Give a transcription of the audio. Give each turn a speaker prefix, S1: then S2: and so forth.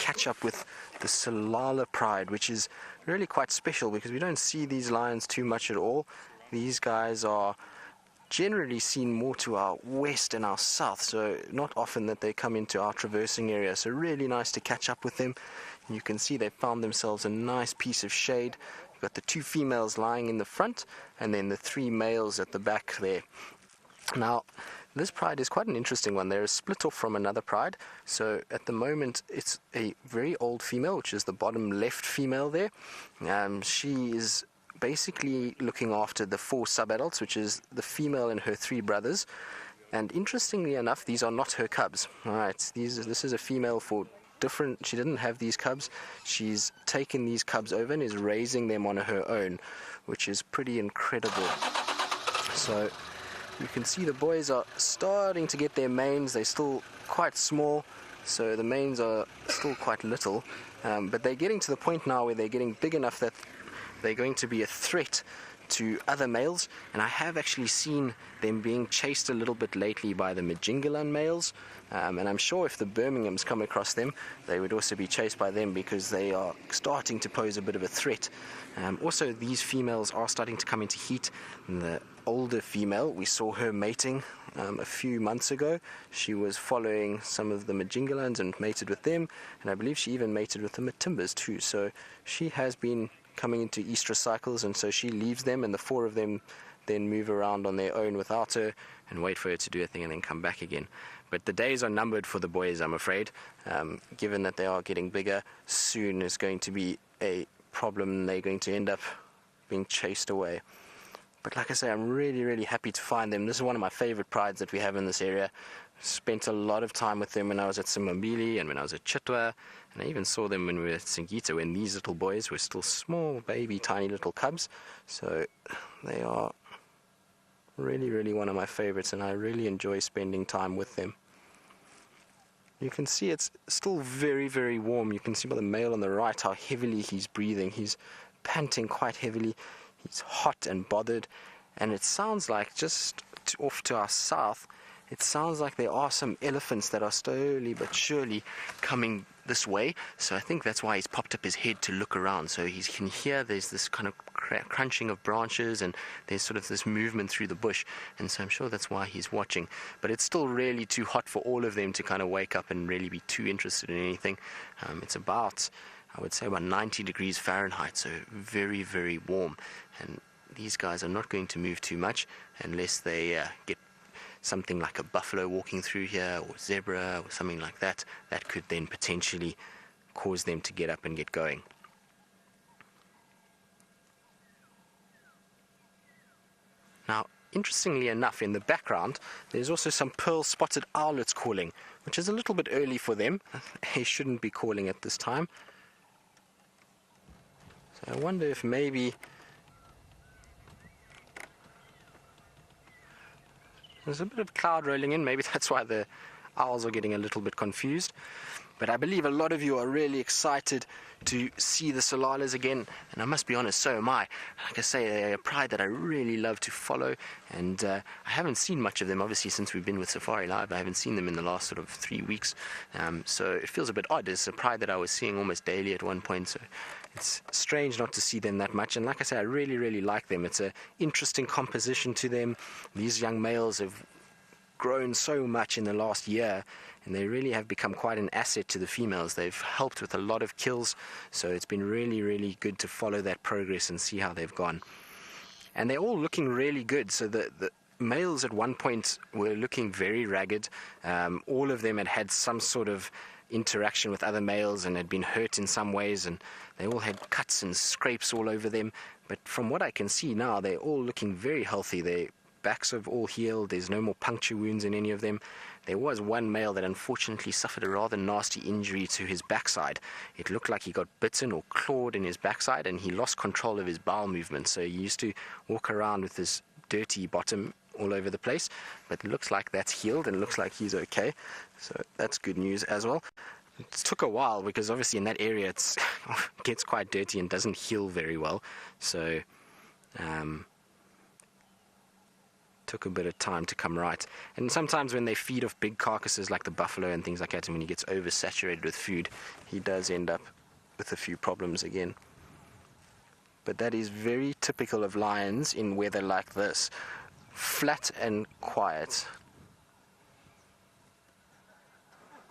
S1: catch up with the Tsalala pride, which is really quite special because we don't see these lions too much at all. These guys are generally seen more to our west and our south, so not often that they come into our traversing area, so really nice to catch up with them. You can see they found themselves a nice piece of shade. You've got the 2 females lying in the front and then the 3 males at the back there. Now, this pride is quite an interesting one. They're split off from another pride. So at the moment, it's a very old female, which is the bottom left female there. She is basically looking after the 4 sub-adults, which is the female and her 3 brothers. And interestingly enough, these are not her cubs. All right, this is a female for different. She didn't have these cubs. She's taken these cubs over and is raising them on her own, which is pretty incredible. So you can see the boys are starting to get their manes. They're still quite small, so the manes are still quite little, but they're getting to the point now where they're getting big enough that they're going to be a threat to other males. And I have actually seen them being chased a little bit lately by the Majingalan males, and I'm sure if the Birminghams come across them, they would also be chased by them because they are starting to pose a bit of a threat. Also, these females are starting to come into heat. The older female, we saw her mating a few months ago. She was following some of the Majingalans and mated with them, and I believe she even mated with the Matimbas too. So she has been coming into estrus cycles, and so she leaves them, and the 4 of them then move around on their own without her and wait for her to do a thing and then come back again. But the days are numbered for the boys, I'm afraid. Given that they are getting bigger, soon is going to be a problem. They're going to end up being chased away. But like I say, I'm really, really happy to find them. This is one of my favorite prides that we have in this area. Spent a lot of time with them when I was at Simbambili and when I was at Chitwa, and I even saw them when we were at Singita, when these little boys were still small, baby, tiny little cubs. So they are really, really one of my favorites, and I really enjoy spending time with them. You can see it's still very, very warm. You can see by the male on the right how heavily he's breathing. He's panting quite heavily. He's hot and bothered, and it sounds like just off to our south, it sounds like there are some elephants that are slowly but surely coming this way. So I think that's why he's popped up his head to look around. So he can hear there's this kind of crunching of branches, and there's sort of this movement through the bush. And so I'm sure that's why he's watching. But it's still really too hot for all of them to kind of wake up and really be too interested in anything. It's about, I would say, about 90 degrees Fahrenheit, so very, very warm. And these guys are not going to move too much unless they get something like a buffalo walking through here, or zebra, or something like that. That could then potentially cause them to get up and get going. Now, interestingly enough, in the background, there's also some pearl-spotted owlets calling, which is a little bit early for them. They shouldn't be calling at this time. So I wonder if maybe there's a bit of cloud rolling in. Maybe that's why the owls are getting a little bit confused. But I believe a lot of you are really excited to see the Tsalalas again, and I must be honest, so am I. Like I say, they're a pride that I really love to follow, and I haven't seen much of them, obviously, since we've been with Safari Live. I haven't seen them in the last sort of 3 weeks, so it feels a bit odd. It's a pride that I was seeing almost daily at one point, so it's strange not to see them that much. And like I say, I really, really like them. It's an interesting composition to them. These young males have grown so much in the last year, and they really have become quite an asset to the females. They've helped with a lot of kills, so it's been really, really good to follow that progress and see how they've gone. And they're all looking really good. So the males at one point were looking very ragged. All of them had had some sort of interaction with other males and had been hurt in some ways, and they all had cuts and scrapes all over them. But from what I can see now, they're all looking very healthy. Their backs have all healed. There's no more puncture wounds in any of them. There was one male that unfortunately suffered a rather nasty injury to his backside. It looked like he got bitten or clawed in his backside, and he lost control of his bowel movement. So he used to walk around with this dirty bottom all over the place, but it looks like that's healed and looks like he's okay. So that's good news as well. It took a while because obviously in that area it gets quite dirty and doesn't heal very well. So took a bit of time to come right. And sometimes when they feed off big carcasses like the buffalo and things like that, and when he gets oversaturated with food, he does end up with a few problems again. But that is very typical of lions in weather like this. Flat and quiet.